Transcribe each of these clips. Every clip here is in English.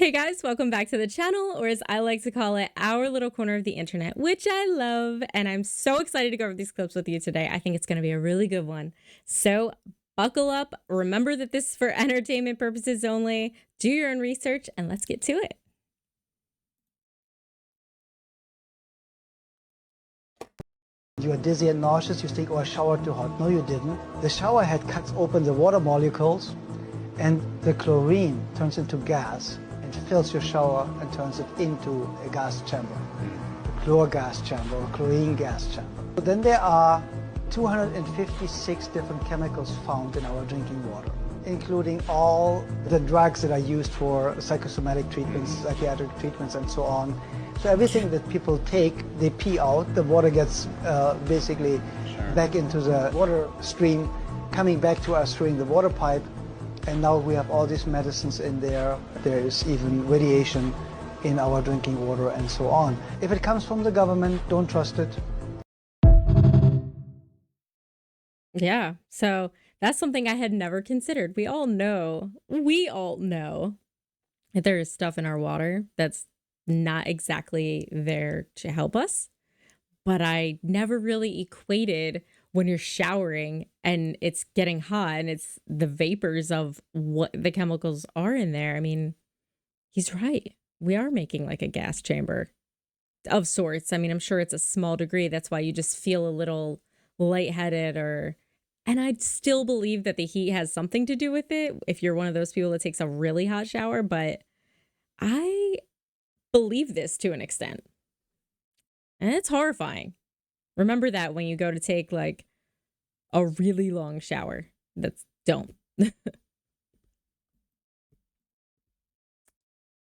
Hey guys, welcome back to the channel, or as I like to call it, our little corner of the internet, which I love. And I'm so excited to go over these clips with you today. I think it's going to be a really good one. So buckle up. Remember that this is for entertainment purposes only. Do your own research and let's get to it. You are dizzy and nauseous, you think, oh, I showered too hot. No, you didn't. The shower head cuts open the water molecules and the chlorine turns into gas and fills your shower and turns it into a gas chamber, a chlor gas chamber or chlorine gas chamber. But then there are 256 different chemicals found in our drinking water, including all the drugs that are used for psychosomatic treatments, psychiatric treatments, and so on. So everything that people take, they pee out. The water gets basically back into the water stream, coming back to us through the water pipe. And now we have all these medicines in there. There is even radiation in our drinking water and so on. If it comes from the government, don't trust it. Yeah, so that's something I had never considered. We all know that there is stuff in our water that's not exactly there to help us, but I never really equated when you're showering and it's getting hot and it's the vapors of what the chemicals are in there. I mean, he's right. We are making like a gas chamber of sorts. I mean, I'm sure it's a small degree. That's why you just feel a little lightheaded and I still believe that the heat has something to do with it if you're one of those people that takes a really hot shower, but I believe this to an extent. And it's horrifying. Remember that when you go to take like a really long shower. Don't. All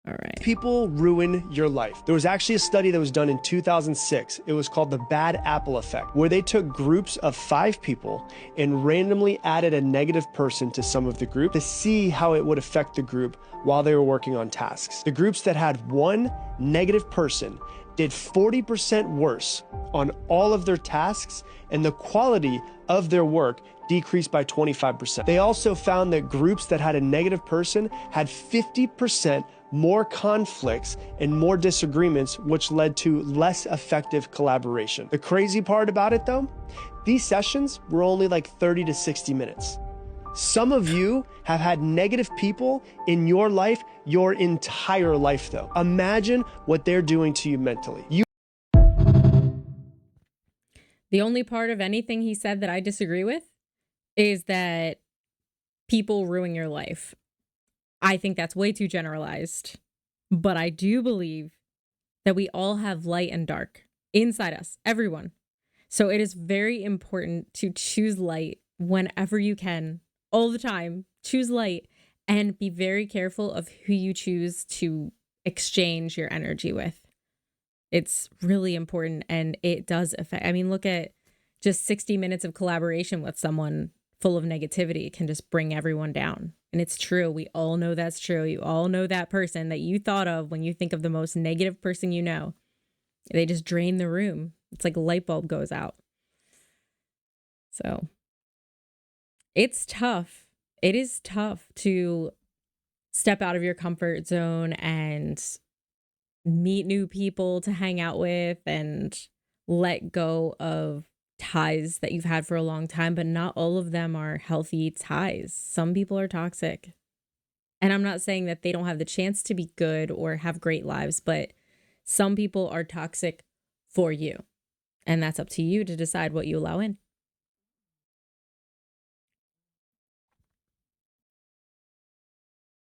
right. People ruin your life. There was actually a study that was done in 2006. It was called the bad apple effect, where they took groups of 5 people and randomly added a negative person to some of the group to see how it would affect the group while they were working on tasks. The groups that had one negative person did 40% worse on all of their tasks, and the quality of their work decreased by 25%. They also found that groups that had a negative person had 50% more conflicts and more disagreements, which led to less effective collaboration. The crazy part about it though, these sessions were only like 30 to 60 minutes. Some of you have had negative people in your life your entire life though. Imagine what they're doing to you mentally. The only part of anything he said that I disagree with is that people ruin your life. I think that's way too generalized, but I do believe that we all have light and dark inside us, everyone. So it is very important to choose light whenever you can, all the time. Choose light and be very careful of who you choose to exchange your energy with. It's really important, and it does affect. I mean, look at just 60 minutes of collaboration with someone full of negativity. It can just bring everyone down. And it's true. We all know that's true. You all know that person that you thought of when you think of the most negative person you know. They just drain the room. It's like a light bulb goes out. So it's tough. It is tough to step out of your comfort zone and meet new people to hang out with and let go of ties that you've had for a long time, but not all of them are healthy ties. Some people are toxic. And I'm not saying that they don't have the chance to be good or have great lives, but some people are toxic for you. And that's up to you to decide what you allow in.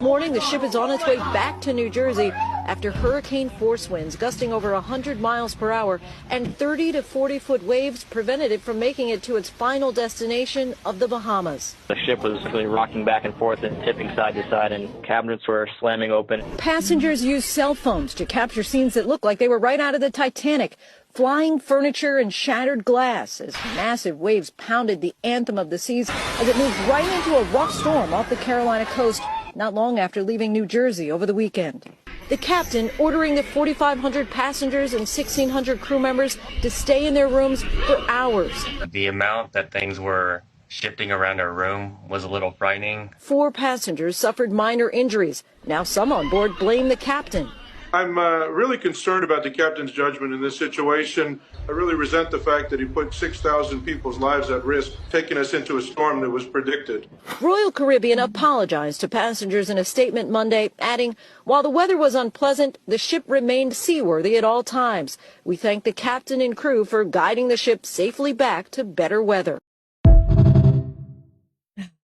Morning, the ship is on its way back to New Jersey after hurricane force winds gusting over 100 miles per hour and 30 to 40-foot waves prevented it from making it to its final destination of the Bahamas. The ship was really rocking back and forth and tipping side to side, and cabinets were slamming open. Passengers used cell phones to capture scenes that looked like they were right out of the Titanic. Flying furniture and shattered glass as massive waves pounded the anthem of the seas as it moved right into a rough storm off the Carolina coast not long after leaving New Jersey over the weekend. The captain ordering the 4,500 passengers and 1,600 crew members to stay in their rooms for hours. The amount that things were Shifting around our room was a little frightening. 4 passengers suffered minor injuries. Now some on board blame the captain. I'm really concerned about the captain's judgment in this situation. I really resent the fact that he put 6,000 people's lives at risk, taking us into a storm that was predicted. Royal Caribbean apologized to passengers in a statement Monday, adding, while the weather was unpleasant, the ship remained seaworthy at all times. We thank the captain and crew for guiding the ship safely back to better weather.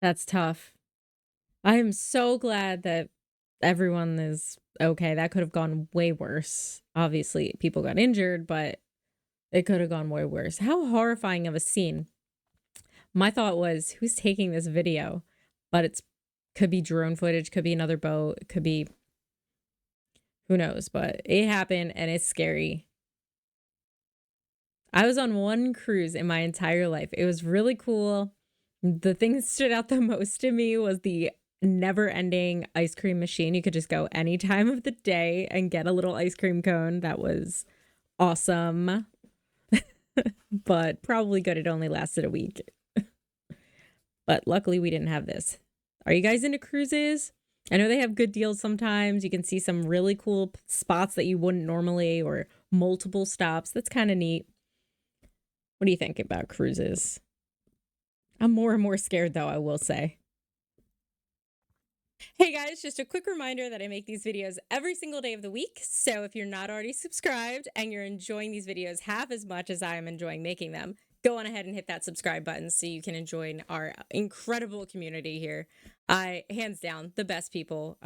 That's tough. I am so glad that everyone is okay. That could have gone way worse. Obviously, people got injured, but it could have gone way worse. How horrifying of a scene. My thought was, who's taking this video? But it's could be drone footage, could be another boat, could be who knows, but it happened and it's scary. I was on one cruise in my entire life. It was really cool. The thing that stood out the most to me was the never-ending ice cream machine. You could just go any time of the day and get a little ice cream cone. That was awesome. But probably good it only lasted a week. But luckily we didn't have this. Are you guys into cruises? I know they have good deals sometimes. You can see some really cool spots that you wouldn't normally, or multiple stops. That's kind of neat. What do you think about cruises? I'm more and more scared, though, I will say. Hey guys, just a quick reminder that I make these videos every single day of the week. So if you're not already subscribed and you're enjoying these videos half as much as I am enjoying making them, go on ahead and hit that subscribe button so you can join our incredible community here. Hands down, the best people.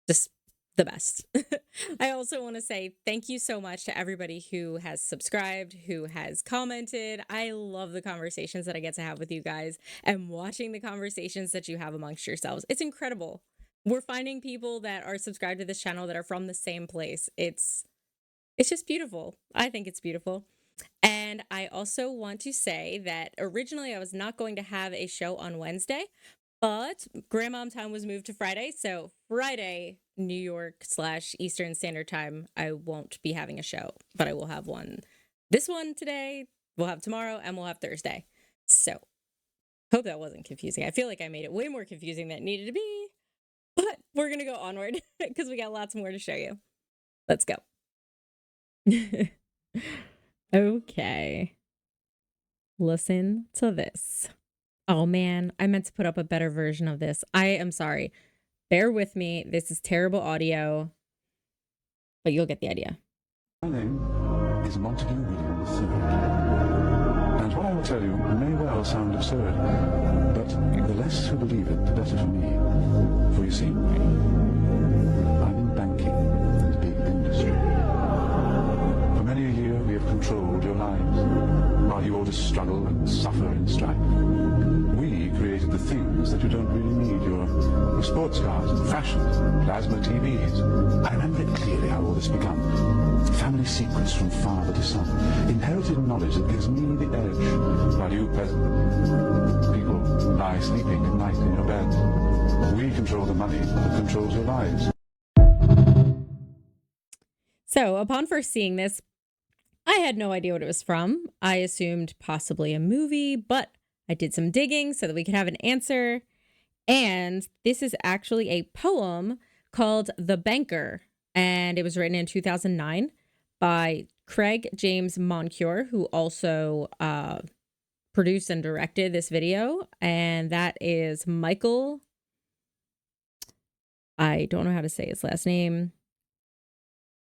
Just the best. I also want to say thank you so much to everybody who has subscribed, who has commented. I love the conversations that I get to have with you guys and watching the conversations that you have amongst yourselves. It's incredible. We're finding people that are subscribed to this channel that are from the same place. It's just beautiful. I think it's beautiful. And I also want to say that originally I was not going to have a show on Wednesday, but Grandmom Time was moved to Friday. So Friday, New York / Eastern Standard Time, I won't be having a show, but I will have one. This one today, we'll have tomorrow, and we'll have Thursday. So hope that wasn't confusing. I feel like I made it way more confusing than it needed to be, but we're going to go onward because we got lots more to show you. Let's go. Okay. Listen to this. Oh man, I meant to put up a better version of this. I am sorry. Bear with me. This is terrible audio, but you'll get the idea. My name is Montague William III. And what I will tell you may well sound absurd, but the less who believe it, the better for me. For you see, I'm in banking and big industry. For many a year we have controlled your lives, while you all just struggle and suffer in strife. We created the things that you don't really need, your sports cars and fashions, plasma TVs. I remember it clearly how all this began. Family secrets from father to son. Inherited knowledge that gives me the edge, while you peasant people lie sleeping at night in your beds. We control the money that controls your lives. So upon first seeing this, I had no idea what it was from. I assumed possibly a movie, but I did some digging so that we could have an answer. And this is actually a poem called The Banker. And it was written in 2009 by Craig James Moncure, who also produced and directed this video. And that is Michael. I don't know how to say his last name.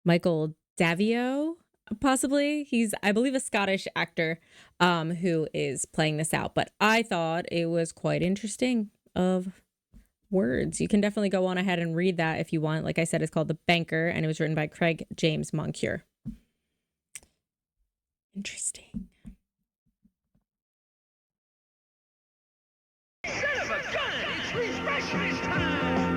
Michael Davio. Possibly. He's, I believe, a Scottish actor who is playing this out. But I thought it was quite interesting of words. You can definitely go on ahead and read that if you want. Like I said, it's called The Banker, and it was written by Craig James Moncure. Interesting. Son of a gun! It's refreshment time!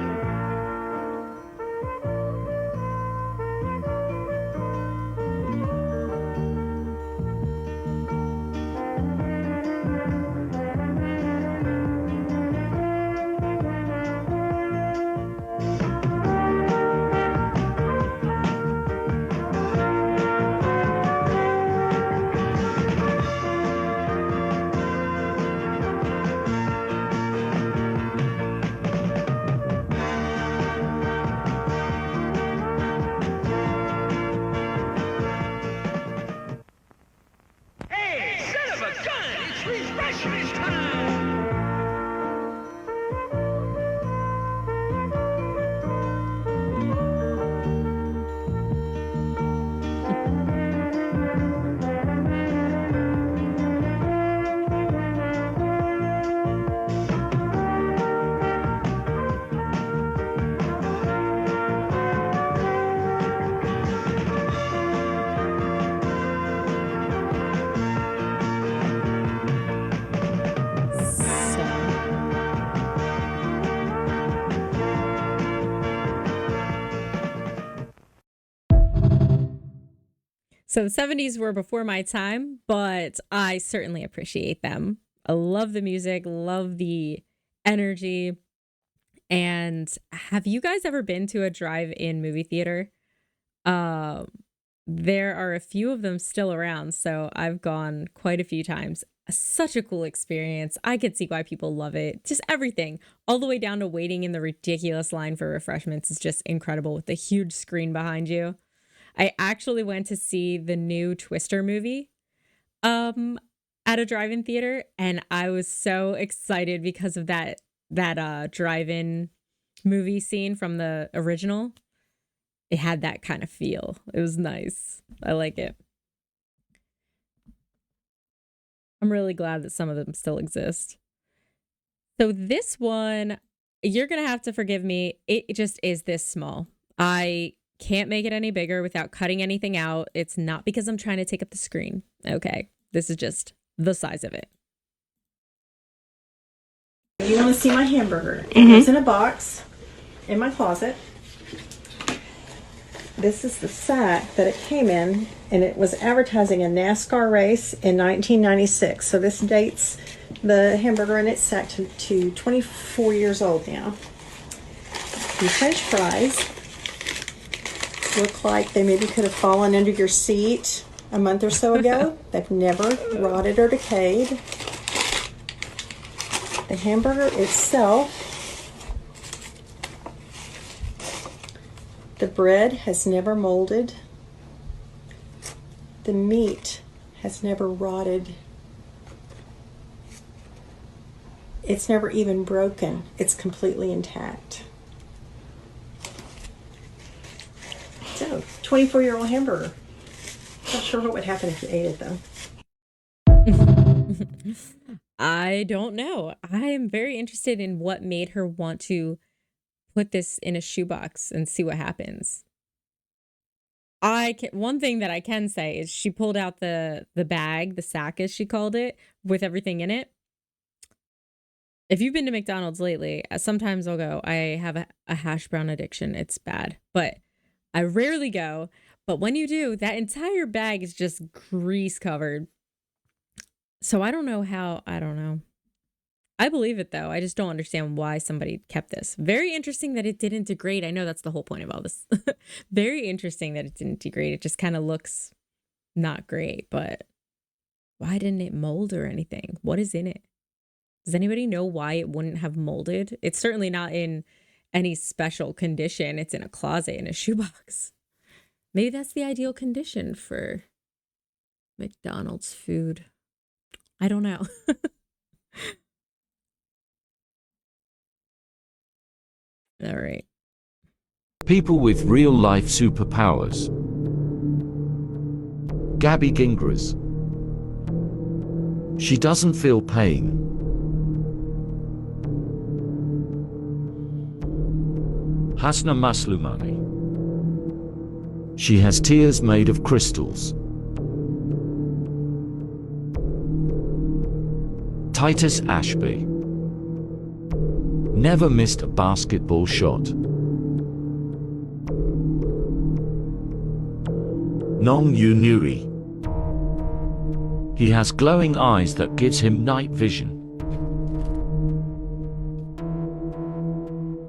So the 70s were before my time, but I certainly appreciate them. I love the music, love the energy. And have you guys ever been to a drive-in movie theater? Um, there are a few of them still around, so I've gone quite a few times. Such a cool experience. I could see why people love it. Just everything, all the way down to waiting in the ridiculous line for refreshments is just incredible with the huge screen behind you. I actually went to see the new Twister movie um at a drive-in theater, and I was so excited because of that drive-in movie scene from the original. It had that kind of feel. It was nice. I like it. I'm really glad that some of them still exist. So this one, you're going to have to forgive me. It just is this small. I can't make it any bigger without cutting anything out. It's not because I'm trying to take up the screen. Okay. This is just the size of it. You want to see my hamburger? It goes in a box in my closet. This is the sack that it came in, and it was advertising a NASCAR race in 1996. So this dates the hamburger in its sack to 24 years old now. The French fries look like they maybe could have fallen under your seat a month or so ago. They've never rotted or decayed. The hamburger itself, the bread has never molded. The meat has never rotted. It's never even broken. It's completely intact. So, 24-year-old hamburger. Not sure what would happen if you ate it, though. I don't know. I am very interested in what made her want to put this in a shoebox and see what happens. One thing that I can say is she pulled out the bag, the sack as she called it, with everything in it. If you've been to McDonald's lately, sometimes I'll go. I have a hash brown addiction. It's bad, but I rarely go. But when you do, that entire bag is just grease covered. So I don't know. I believe it though. I just don't understand why somebody kept this. Very interesting that it didn't degrade. I know that's the whole point of all this. Very interesting that it didn't degrade. It just kind of looks not great, but why didn't it mold or anything? What is in it? Does anybody know why it wouldn't have molded? It's certainly not in any special condition. It's in a closet in a shoebox. Maybe that's the ideal condition for McDonald's food. I don't know. All right. People with real-life superpowers. Gabby Gingras. She doesn't feel pain. Hasna Maslumani. She has tears made of crystals. Titus Ashby. Never missed a basketball shot. Nong Yu Nui. He has glowing eyes that gives him night vision.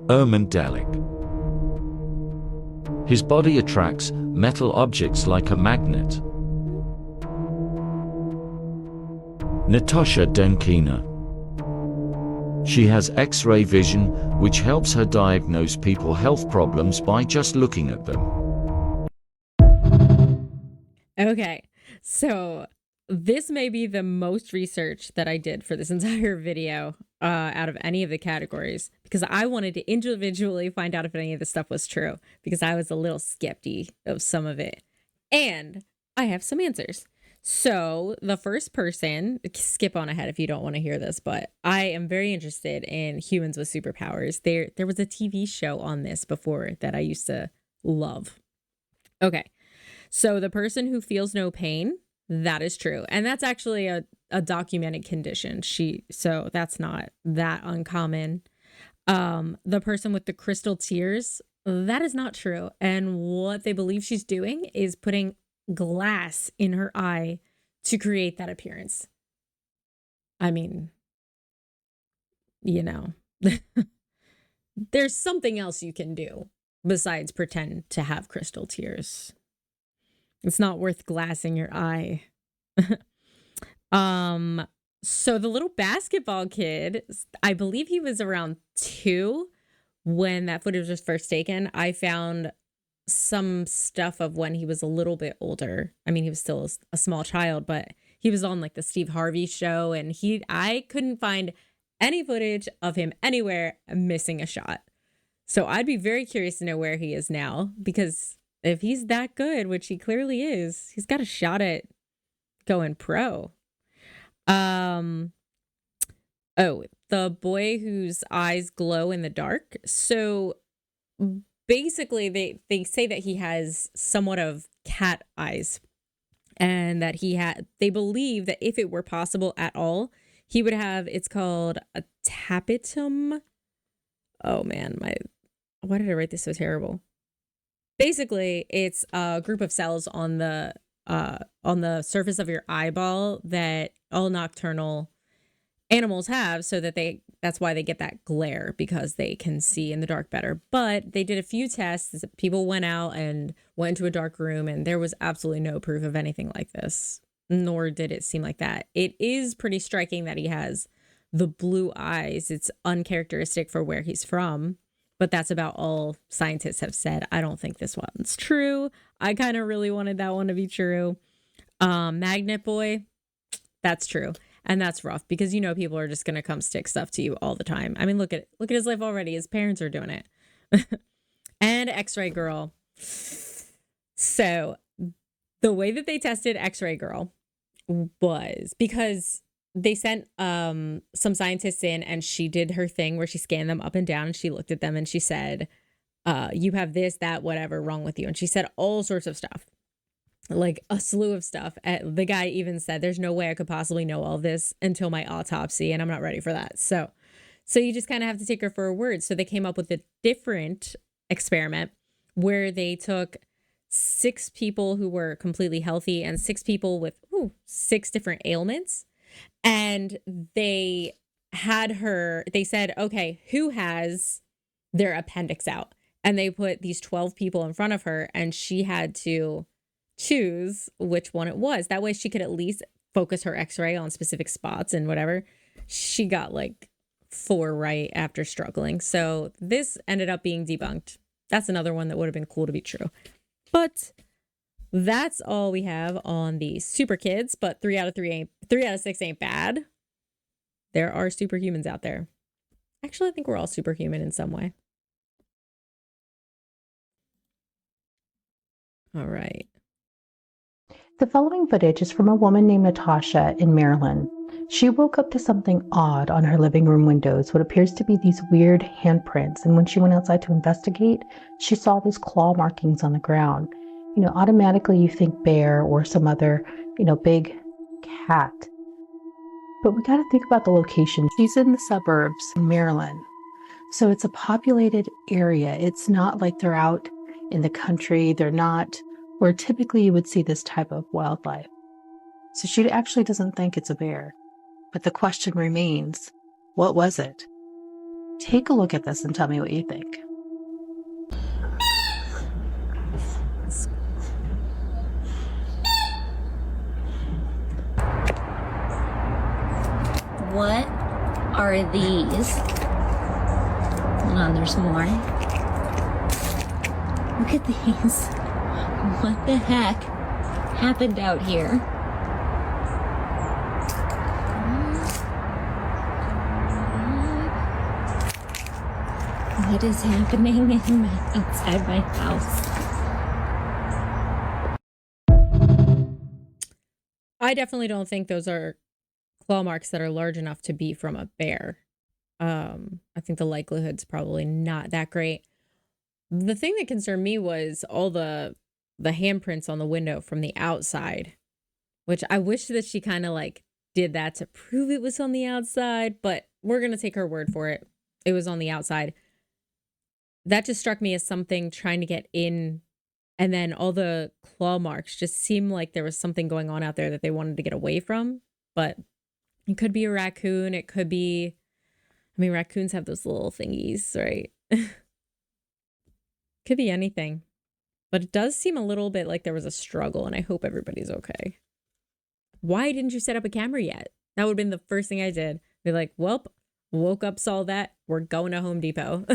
Erman Delic. His body attracts metal objects like a magnet. Natasha Denkina. She has X-ray vision, which helps her diagnose people health problems by just looking at them. Okay, so this may be the most research that I did for this entire video out of any of the categories, because I wanted to individually find out if any of this stuff was true, because I was a little skepty of some of it. And I have some answers. So the first person, skip on ahead if you don't want to hear this, but I am very interested in humans with superpowers. There was a TV show on this before that I used to love. Okay, so the person who feels no pain, that is true. And that's actually a documented condition. So that's not that uncommon. The person with the crystal tears, that is not true. And what they believe she's doing is putting glass in her eye to create that appearance. I mean, you know, there's something else you can do besides pretend to have crystal tears. It's not worth glass in your eye. So the little basketball kid, I believe he was around 2 when that footage was first taken. I found some stuff of when he was a little bit older. I mean, he was still a small child, but he was on like the Steve Harvey show, and I couldn't find any footage of him anywhere missing a shot. So I'd be very curious to know where he is now, because if he's that good, which he clearly is, he's got a shot at going pro. Oh, the boy whose eyes glow in the dark. So basically they say that he has somewhat of cat eyes, and that they believe that if it were possible at all, he would have, it's called a tapetum. Oh man, why did I write this so terrible? Basically, it's a group of cells on the surface of your eyeball that all nocturnal animals have, so that that's why they get that glare, because they can see in the dark better. But they did a few tests. People went out and went into a dark room, and there was absolutely no proof of anything like this, nor did it seem like that. It is pretty striking that he has the blue eyes. It's uncharacteristic for where he's from, but that's about all scientists have said. I don't think this one's true. I kind of really wanted that one to be true. Magnet Boy, that's true. And that's rough, because people are just going to come stick stuff to you all the time. I mean, look at his life already. His parents are doing it. And X-Ray Girl. So the way that they tested X-Ray Girl was because they sent some scientists in, and she did her thing where she scanned them up and down, and she looked at them and she said, you have this, that, whatever wrong with you. And she said all sorts of stuff, like a slew of stuff. The guy even said, there's no way I could possibly know all this until my autopsy, and I'm not ready for that. So you just kind of have to take her for her word. So they came up with a different experiment where they took 6 people who were completely healthy and 6 people with 6 different ailments. And they said, okay, who has their appendix out? And they put these 12 people in front of her, and she had to choose which one it was. That way she could at least focus her x-ray on specific spots and whatever. She got like 4 right after struggling. So this ended up being debunked. That's another one that would have been cool to be true. But that's all we have on the super kids. But 3 out of 6 ain't bad. There are superhumans out there. Actually, I think we're all superhuman in some way. All right. The following footage is from a woman named Natasha in Maryland. She woke up to something odd on her living room windows, what appears to be these weird handprints. And when she went outside to investigate, she saw these claw markings on the ground. Automatically you think bear or some other, big cat. But we got to think about the location. She's in the suburbs in Maryland. So it's a populated area. It's not like they're out in the country. They're not where typically you would see this type of wildlife. So she actually doesn't think it's a bear. But the question remains, what was it? Take a look at this and tell me what you think. What are these? Hold on, there's more. Look at these. What the heck happened out here? What is happening outside my house? I definitely don't think those are claw marks that are large enough to be from a bear. I think the likelihood's probably not that great. The thing that concerned me was all the handprints on the window from the outside, which I wish that she kind of like did that to prove it was on the outside, but we're going to take her word for it. It was on the outside. That just struck me as something trying to get in And then all the claw marks just seemed like there was something going on out there that they wanted to get away from. But it could be a raccoon. It could be, I mean, raccoons have those little thingies, right? Could be anything. But it does seem a little bit like there was a struggle, and I hope everybody's okay. Why didn't you set up a camera yet? That would have been the first thing I did. Be like, welp, woke up, saw that. We're going to Home Depot.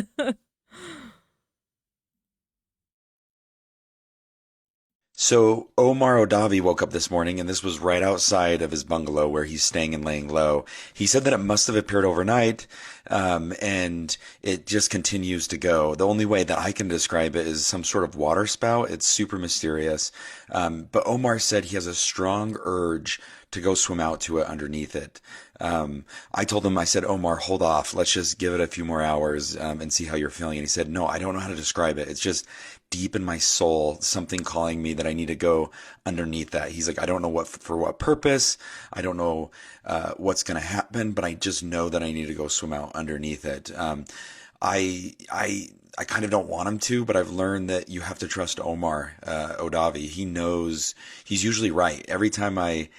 So Omar Odavi woke up this morning, and this was right outside of his bungalow where he's staying and laying low. He said that it must have appeared overnight, and it just continues to go. The only way that I can describe it is some sort of water spout. It's super mysterious. But Omar said he has a strong urge to go swim out to it underneath it. I told him, I said, Omar, hold off. Let's just give it a few more hours and see how you're feeling. And he said, no, I don't know how to describe it. It's just deep in my soul, something calling me that I need to go underneath that. He's like, I don't know for what purpose. I don't know what's going to happen, but I just know that I need to go swim out underneath it. I kind of don't want him to, but I've learned that you have to trust Omar Odavi. He knows, he's usually right. Every time I,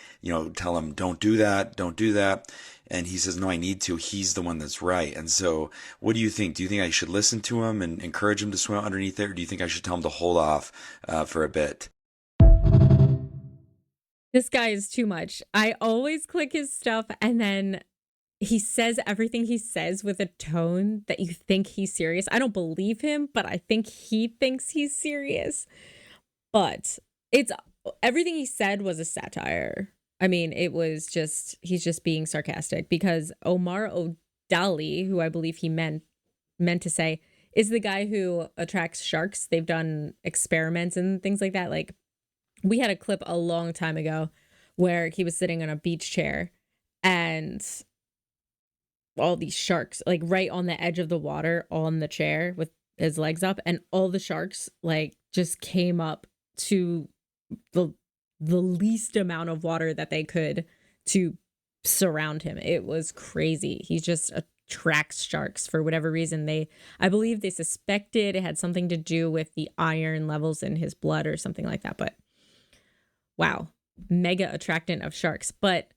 tell him, don't do that, and he says, no, I need to, he's the one that's right. And so what do you think? Do you think I should listen to him and encourage him to swim out underneath it? Or do you think I should tell him to hold off for a bit? This guy is too much. I always click his stuff, and then he says everything he says with a tone that you think he's serious. I don't believe him, but I think he thinks he's serious. But everything he said was a satire. I mean, it was just, he's just being sarcastic, because Omar Odali, who I believe he meant to say, is the guy who attracts sharks. They've done experiments and things like that. Like, we had a clip a long time ago where he was sitting on a beach chair and all these sharks, like right on the edge of the water on the chair with his legs up, and all the sharks like just came up to the least amount of water that they could to surround him. It was crazy. He just attracts sharks for whatever reason. I believe they suspected it had something to do with the iron levels in his blood or something like that. But wow, mega attractant of sharks. But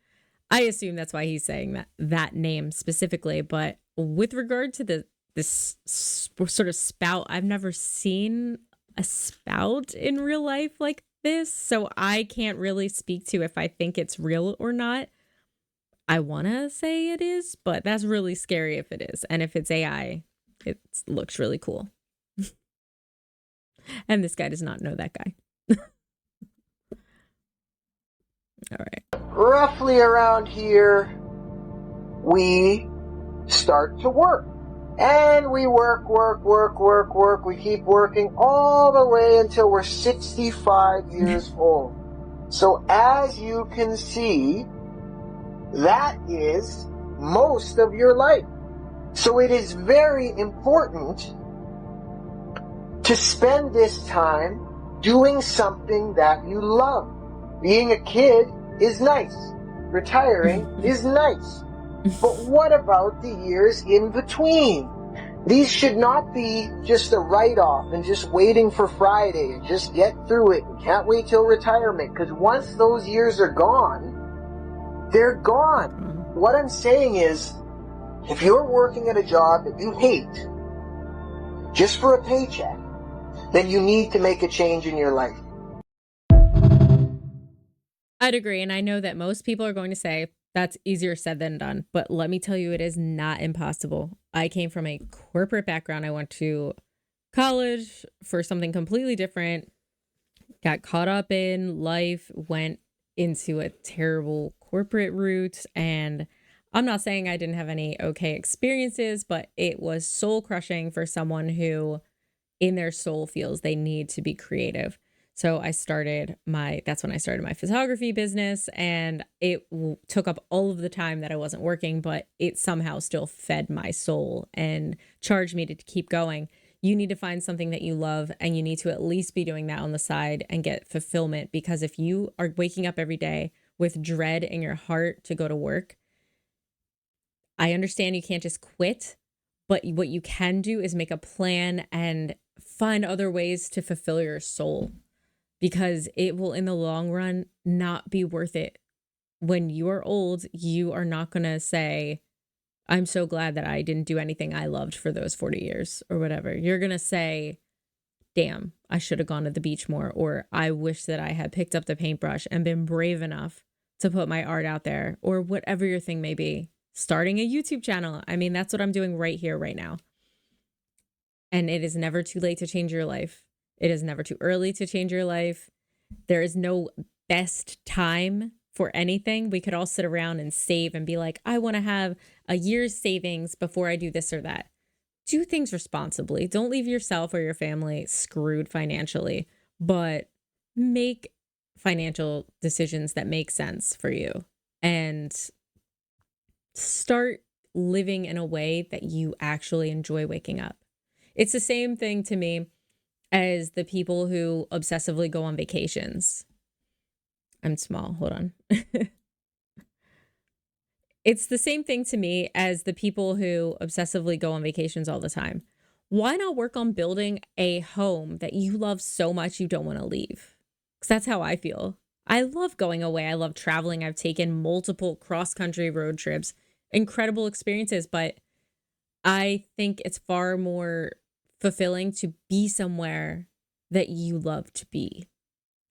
I assume that's why he's saying that name specifically. But with regard to this sort of spout, I've never seen a spout in real life like this, so I can't really speak to if I think it's real or not. I want to say it is, but that's really scary if it is. And if it's AI, it looks really cool. And this guy does not know that guy. All right. Roughly around here, we start to work. And we work. We keep working all the way until we're 65 years old. So as you can see, that is most of your life. So it is very important to spend this time doing something that you love. Being a kid is nice. Retiring is nice. But what about the years in between? These should not be just a write-off and just waiting for Friday and just get through it and can't wait till retirement, because once those years are gone, they're gone. What I'm saying is, if you're working at a job that you hate just for a paycheck, then you need to make a change in your life. I'd agree. And I know that most people are going to say that's easier said than done. But let me tell you, it is not impossible. I came from a corporate background. I went to college for something completely different, got caught up in life, went into a terrible corporate route. And I'm not saying I didn't have any okay experiences, but it was soul crushing for someone who in their soul feels they need to be creative. So that's when I started my photography business, and it took up all of the time that I wasn't working, but it somehow still fed my soul and charged me to keep going. You need to find something that you love, and you need to at least be doing that on the side and get fulfillment, because if you are waking up every day with dread in your heart to go to work, I understand you can't just quit, but what you can do is make a plan and find other ways to fulfill your soul, because it will in the long run not be worth it. When you are old, you are not going to say, I'm so glad that I didn't do anything I loved for those 40 years or whatever. You're going to say, damn, I should have gone to the beach more, or I wish that I had picked up the paintbrush and been brave enough to put my art out there, or whatever your thing may be. Starting a YouTube channel. I mean, that's what I'm doing right here, right now. And it is never too late to change your life. It is never too early to change your life. There is no best time for anything. We could all sit around and save and be like, I want to have a year's savings before I do this or that. Do things responsibly. Don't leave yourself or your family screwed financially, but make financial decisions that make sense for you, and start living in a way that you actually enjoy waking up. It's the same thing to me as the people who obsessively go on vacations. I'm small. Hold on. It's the same thing to me as the people who obsessively go on vacations all the time. Why not work on building a home that you love so much you don't want to leave? Because that's how I feel. I love going away. I love traveling. I've taken multiple cross-country road trips, incredible experiences, but I think it's far more fulfilling to be somewhere that you love to be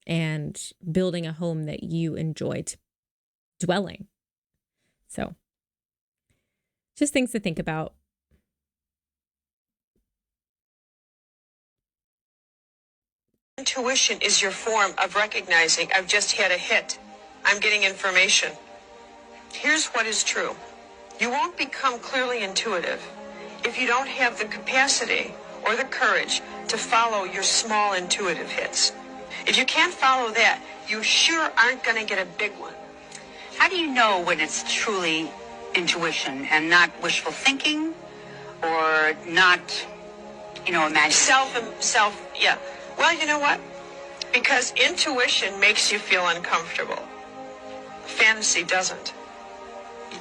and building a home that you enjoy dwelling. So, just things to think about. Intuition is your form of recognizing, I've just had a hit. I'm getting information. Here's what is true. You won't become clearly intuitive if you don't have the capacity or the courage to follow your small intuitive hits. If you can't follow that, you sure aren't going to get a big one. How do you know when it's truly intuition and not wishful thinking or not, imagination? Yeah. Well, you know what? Because intuition makes you feel uncomfortable. Fantasy doesn't.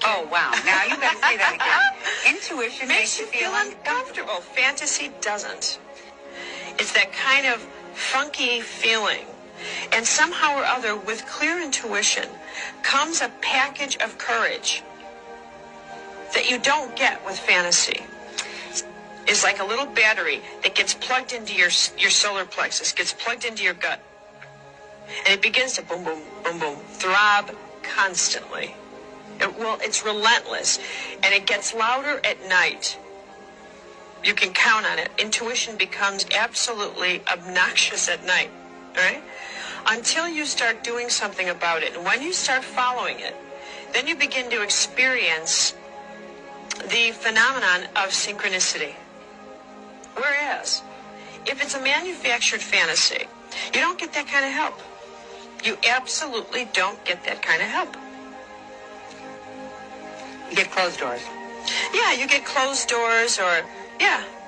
Oh, wow. Now you got to say that again. Intuition makes you feel uncomfortable. Fantasy doesn't. It's that kind of funky feeling. And somehow or other, with clear intuition, comes a package of courage that you don't get with fantasy. It's like a little battery that gets plugged into your solar plexus, gets plugged into your gut. And it begins to boom, boom, boom, boom, throb constantly. It's relentless. And it gets louder at night. You can count on it. Intuition becomes absolutely obnoxious at night, all right? Until you start doing something about it. And when you start following it, then you begin to experience the phenomenon of synchronicity. Whereas, if it's a manufactured fantasy, you don't get that kind of help. You absolutely don't get that kind of help. You get closed doors. Yeah, you get closed doors, or,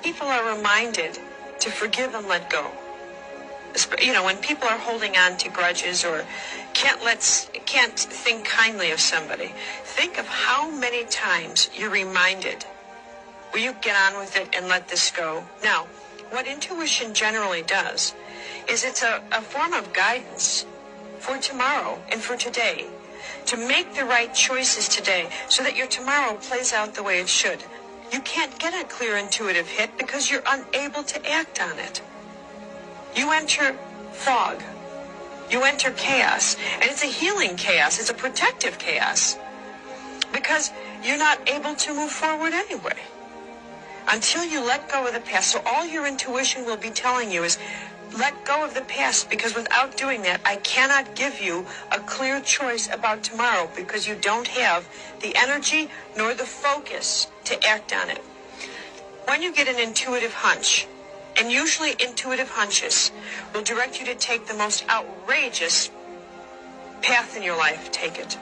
people are reminded to forgive and let go. When people are holding on to grudges or can't think kindly of somebody, think of how many times you're reminded, will you get on with it and let this go? Now, what intuition generally does is it's a form of guidance for tomorrow and for today, to make the right choices today so that your tomorrow plays out the way it should. You can't get a clear intuitive hit because you're unable to act on it. You enter fog. You enter chaos. And it's a healing chaos. It's a protective chaos. Because you're not able to move forward anyway. Until you let go of the past. So all your intuition will be telling you is, let go of the past, because without doing that, I cannot give you a clear choice about tomorrow, because you don't have the energy nor the focus to act on it. When you get an intuitive hunch, and usually intuitive hunches will direct you to take the most outrageous path in your life. Take it.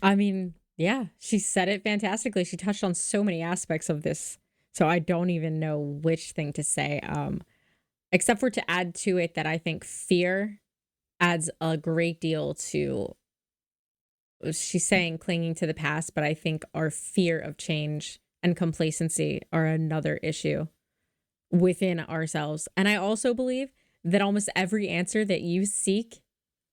I mean, yeah, she said it fantastically. She touched on so many aspects of this, so I don't even know which thing to say, except for to add to it that I think fear adds a great deal to, she's saying clinging to the past, but I think our fear of change and complacency are another issue within ourselves. And I also believe that almost every answer that you seek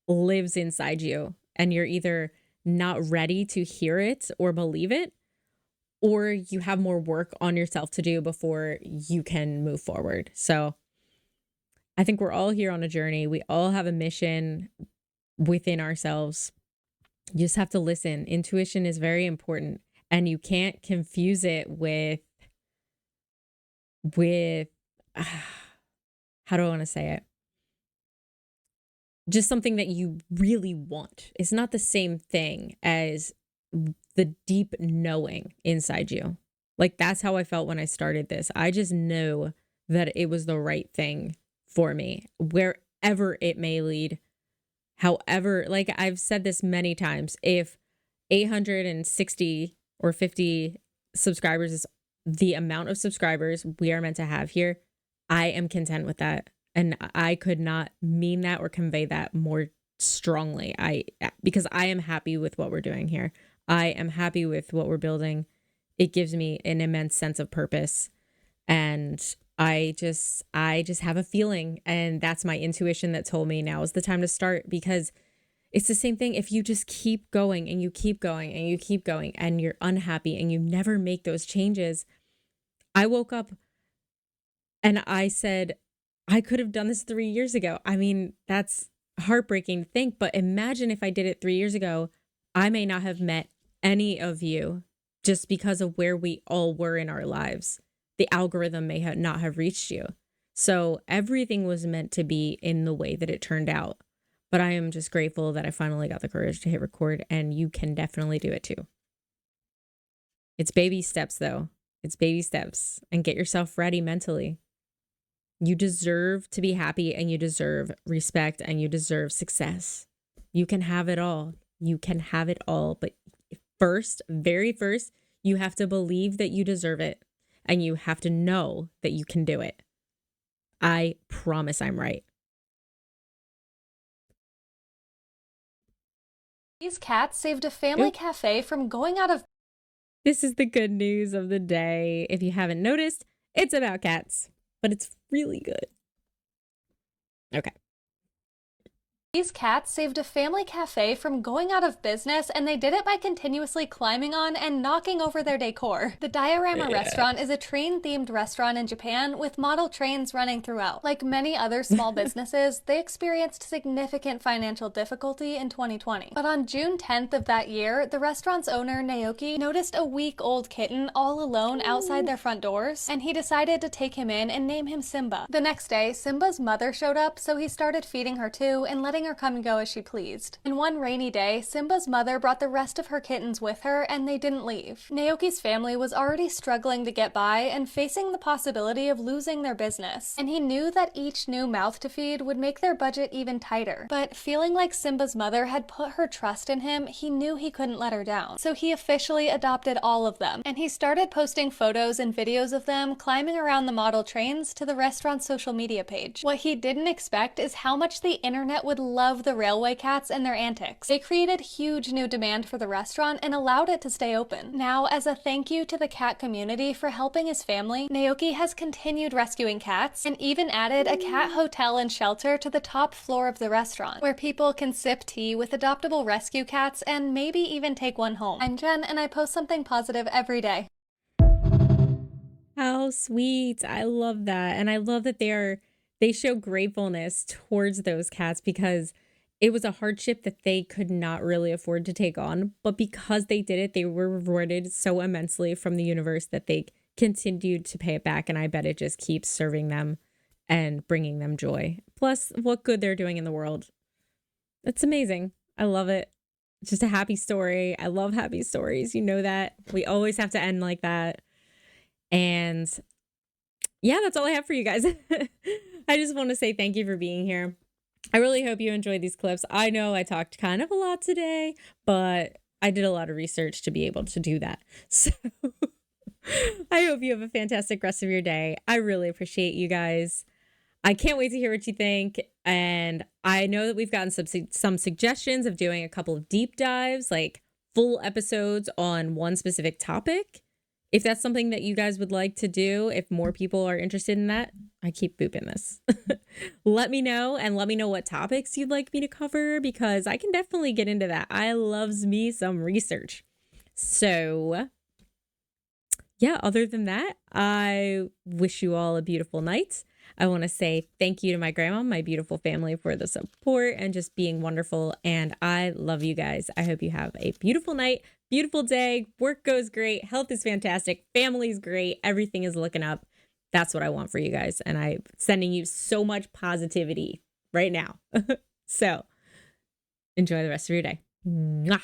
lives inside you, and you're either not ready to hear it or believe it, or you have more work on yourself to do before you can move forward. So I think we're all here on a journey. We all have a mission within ourselves. You just have to listen. Intuition is very important, and you can't confuse it with how do I want to say it? Just something that you really want. It's not the same thing as the deep knowing inside you. Like, that's how I felt when I started this. I just knew that it was the right thing for me, wherever it may lead. However, like I've said this many times, if 860 or 50 subscribers is the amount of subscribers we are meant to have here, I am content with that. And I could not mean that or convey that more strongly. Because I am happy with what we're doing here. I am happy with what we're building. It gives me an immense sense of purpose. And I just have a feeling, and that's my intuition that told me now is the time to start, because it's the same thing. If you just keep going and you keep going and you keep going and you're unhappy and you never make those changes. I woke up and I said, I could have done this 3 years ago. I mean, that's heartbreaking to think, but imagine if I did it 3 years ago, I may not have met any of you just because of where we all were in our lives. The algorithm may not have reached you. So everything was meant to be in the way that it turned out. But I am just grateful that I finally got the courage to hit record, and you can definitely do it too. It's baby steps though. It's baby steps, and get yourself ready mentally. You deserve to be happy, and you deserve respect, and you deserve success. You can have it all. You can have it all. But first, very first, you have to believe that you deserve it, and you have to know that you can do it. I promise I'm right. These cats saved a family cafe from going out of... This is the good news of the day. If you haven't noticed, it's about cats, but it's really good. Okay. These cats saved a family cafe from going out of business, and they did it by continuously climbing on and knocking over their decor. The Diorama restaurant is a train-themed restaurant in Japan with model trains running throughout. Like many other small businesses, they experienced significant financial difficulty in 2020. But on June 10th of that year, the restaurant's owner, Naoki, noticed a week-old kitten all alone outside their front doors, and he decided to take him in and name him Simba. The next day, Simba's mother showed up, so he started feeding her too and letting her come and go as she pleased. And one rainy day, Simba's mother brought the rest of her kittens with her, and they didn't leave. Naoki's family was already struggling to get by and facing the possibility of losing their business. And he knew that each new mouth to feed would make their budget even tighter. But feeling like Simba's mother had put her trust in him, he knew he couldn't let her down. So he officially adopted all of them, and he started posting photos and videos of them climbing around the model trains to the restaurant's social media page. What he didn't expect is how much the internet would love the railway cats and their antics. They created huge new demand for the restaurant and allowed it to stay open. Now, as a thank you to the cat community for helping his family, Naoki has continued rescuing cats and even added a cat hotel and shelter to the top floor of the restaurant, where people can sip tea with adoptable rescue cats and maybe even take one home. I'm Jen, and I post something positive every day. How sweet. I love that. And I love that they show gratefulness towards those cats, because it was a hardship that they could not really afford to take on. But because they did it, they were rewarded so immensely from the universe that they continued to pay it back. And I bet it just keeps serving them and bringing them joy. Plus, what good they're doing in the world. It's amazing. I love it. It's just a happy story. I love happy stories. You know that. We always have to end like that. And yeah, that's all I have for you guys. I just want to say thank you for being here. I really hope you enjoyed these clips. I know I talked kind of a lot today, but I did a lot of research to be able to do that. So I hope you have a fantastic rest of your day. I really appreciate you guys. I can't wait to hear what you think. And I know that we've gotten some suggestions of doing a couple of deep dives, like full episodes on one specific topic. if that's something that you guys would like to do, if more people are interested in that, I keep booping this. Let me know, and let me know what topics you'd like me to cover, because I can definitely get into that. I loves me some research. So yeah, other than that, I wish you all a beautiful night. I want to say thank you to my grandma, my beautiful family, for the support and just being wonderful. And I love you guys. I hope you have a beautiful night, beautiful day. Work goes great. Health is fantastic. Family's great. Everything is looking up. That's what I want for you guys. And I'm sending you so much positivity right now. So enjoy the rest of your day. Mwah.